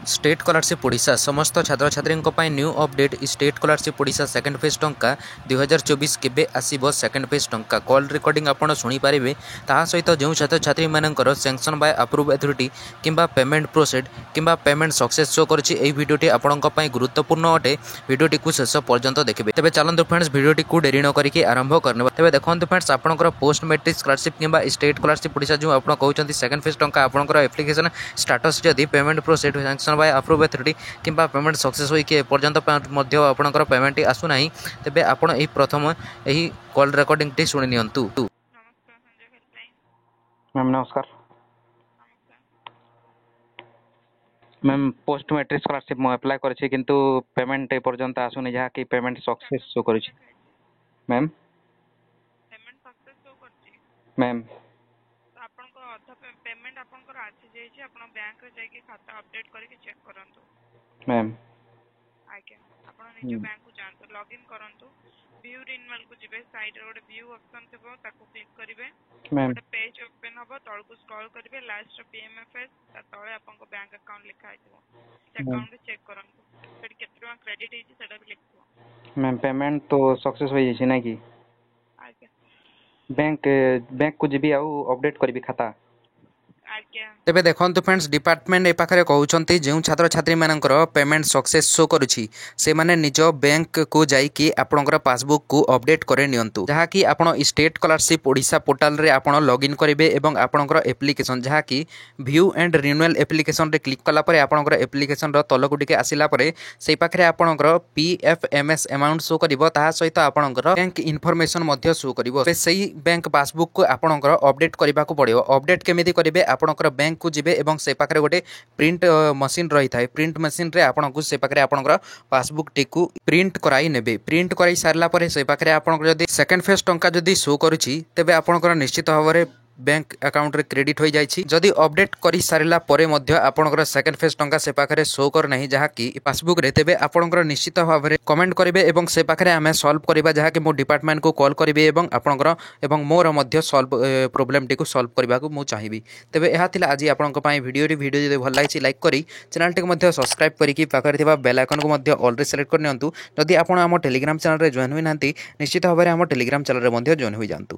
State scholarship Odisha समस्त छात्र छात्री new update state scholarship Odisha second phase टंका 2024 केबे आसीबो सेकंड फेज टंका कॉल रिकॉर्डिंग आपण सुनी पारिबे ता सहित जो छात्र छात्री मानकर सैंक्शन बाय अप्रूव अथॉरिटी किंबा पेमेंट प्रोसेड किंबा पेमेंट सक्सेस शो करछि एई वीडियोटी आपणक पई गुरुत्वपूर्ण अटे वीडियोटी को शेष पर्यंत देखिबे तबे चलंतु फ्रेंड्स वीडियोटी को देरी न करिके आरंभ करने तबे देखंतु फ्रेंड्स आपणकर पोस्ट मैट्रिक स्कॉलरशिप किंबा स्टेट स्कॉलरशिप ओडिशा जो आपण कहउछंती सेकंड फेज टंका आपणकर एप्लिकेशन स्टेटस जदी payment processed sanction by approve authority किंबा पेमेंट सक्सेस होई के पर्यंत मध्य आपणकर पेमेंट आसु नाही तबे आपण एही प्रथम एही कॉल रिकॉर्डिंग टी सुनि नियंतु। मैम नमस्कार। मैम पोस्ट मैट्रिक स्कॉलरशिप मु अप्लाई करछि किंतु पेमेंट ए पर्यंत आसुनी जहा कि पेमेंट सक्सेस शो करछि। मैम पेमेंट सक्सेस शो करछि मैम तो आपन को अध पेमेंट आपन को आछि जे छी आपन बैंक रे जाय के खाता अपडेट करके चेक करंतु। मैम आके आपन निज बैंक को जानतो लॉगिन करंतु व्यू रिन्यूअल को जिबे साइड रे गोटे व्यू ऑप्शन थबो ताको क्लिक करिवे मैम गोटे पेज ओपन हबो तळ को स्क्रॉल करिवे लास्ट पीएमएफएस ता तळे आपन को बैंक अकाउंट लिखा आइतबो से अकाउंट चेक करंतु फिर केते टका क्रेडिट हेछि सेटा भी लिखबो। मैम पेमेंट तो सक्सेस होई छै ना कि आके बैंक को जिबी आउ अपडेट करबी खाता आके तेबे देखंतु फ्रेंड्स डिपार्टमेंट ए पाखरे कहउछंती जे छात्र छात्री मानकर पेमेंट सक्सेस शो करूछि से माने निज बैंक को जाई कि आपनकर पासबुक को अपडेट करे नियंतु जहा कि आपण स्टेट स्कॉलरशिप ओडिशा पोर्टल रे आपण लॉगिन करिवे एवं आपनकर एप्लिकेशन जहा कि व्यू एंड रिन्यूअल एप्लिकेशन रे क्लिक कला परे आपनकर एप्लिकेशन रो तलकु टिके आसिला परे सेई पाखरे आपनकर पीएफएमएस अमाउंट शो करिवो ता सहित आपनकर बैंक इन्फॉर्मेशन मध्ये शो करिवो सेई बैंक पासबुक को आपनकर अपडेट करबा को पड़िवो। अपडेट केमिति करिवे आपनकर बैंक को जिबे एवं से पाखरे गोटे प्रिंट मशीन रही थाए प्रिंट मशीन रे आपनको से पाखरे आपनकर पासबुक टिकु प्रिंट कराई नेबे प्रिंट कराई सारला परे से पाखरे आपनकर जदी सेकंड फेज टंका जदी शो करूछि तबे आपनकर निश्चित भाବରେ बैंक अकाउंट रे क्रेडिट होई जाईछि जदी अपडेट करि सारिला परे मध्य आपनकर सेकंड फेज टंका से पाखरे शो कर नाही जहा कि पासबुक रे तेबे आपनकर निश्चित भाବରେ कमेंट करिवे एवं से पाखरे हमें सॉल्व करिबा जहा कि मो डिपार्टमेंट को कॉल करिवे एवं आपनकर एवं मोर मध्य सॉल्व प्रॉब्लम टी को सॉल्व करबा को मु चाहिबी। तेबे एहा थिला आज आपनकर पई वीडियो जदी भल लागिछि लाइक करी चैनल टी को मध्य सब्सक्राइब करी कि पाखरे थिबा बेल आइकन को मध्य ऑल रे सिलेक्ट कर नियंतु। जदी आपण हम टेलीग्राम चैनल रे जॉइन होई नांती निश्चित भाବରେ हम टेलीग्राम चैनल रे मध्य जॉइन होई जानतु।